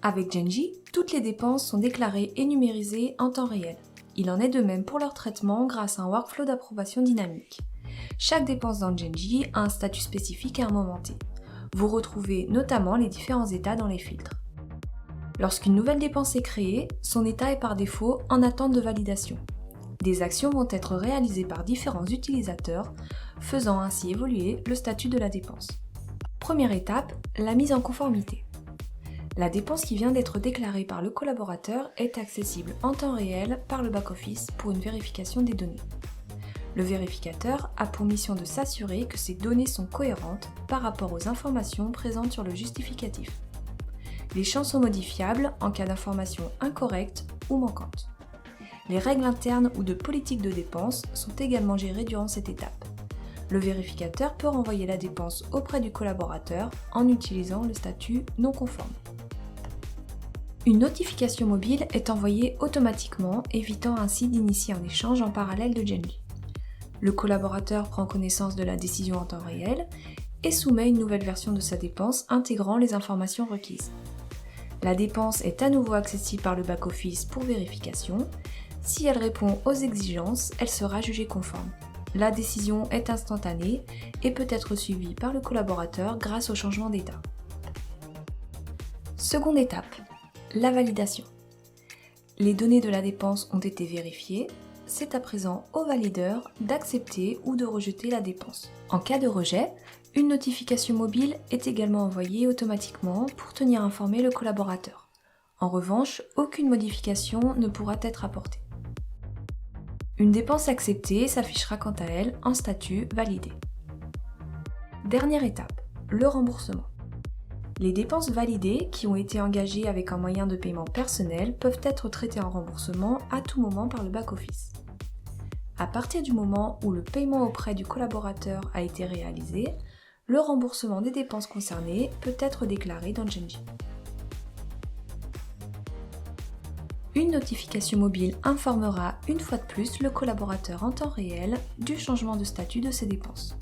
Avec Genji, toutes les dépenses sont déclarées et numérisées en temps réel. Il en est de même pour leur traitement grâce à un workflow d'approbation dynamique. Chaque dépense dans Genji a un statut spécifique à un moment T. Vous retrouvez notamment les différents états dans les filtres. Lorsqu'une nouvelle dépense est créée, son état est par défaut en attente de validation. Des actions vont être réalisées par différents utilisateurs, faisant ainsi évoluer le statut de la dépense. Première étape, la mise en conformité. La dépense qui vient d'être déclarée par le collaborateur est accessible en temps réel par le back-office pour une vérification des données. Le vérificateur a pour mission de s'assurer que ces données sont cohérentes par rapport aux informations présentes sur le justificatif. Les champs sont modifiables en cas d'informations incorrectes ou manquantes. Les règles internes ou de politique de dépense sont également gérées durant cette étape. Le vérificateur peut renvoyer la dépense auprès du collaborateur en utilisant le statut non conforme. Une notification mobile est envoyée automatiquement, évitant ainsi d'initier un échange en parallèle de Genji. Le collaborateur prend connaissance de la décision en temps réel et soumet une nouvelle version de sa dépense intégrant les informations requises. La dépense est à nouveau accessible par le back-office pour vérification. Si elle répond aux exigences, elle sera jugée conforme. La décision est instantanée et peut être suivie par le collaborateur grâce au changement d'état. Seconde étape, la validation. Les données de la dépense ont été vérifiées. C'est à présent au valideur d'accepter ou de rejeter la dépense. En cas de rejet, une notification mobile est également envoyée automatiquement pour tenir informé le collaborateur. En revanche, aucune modification ne pourra être apportée. Une dépense acceptée s'affichera quant à elle en statut validé. Dernière étape, le remboursement. Les dépenses validées qui ont été engagées avec un moyen de paiement personnel peuvent être traitées en remboursement à tout moment par le back-office. À partir du moment où le paiement auprès du collaborateur a été réalisé, le remboursement des dépenses concernées peut être déclaré dans Genji. Une notification mobile informera une fois de plus le collaborateur en temps réel du changement de statut de ses dépenses.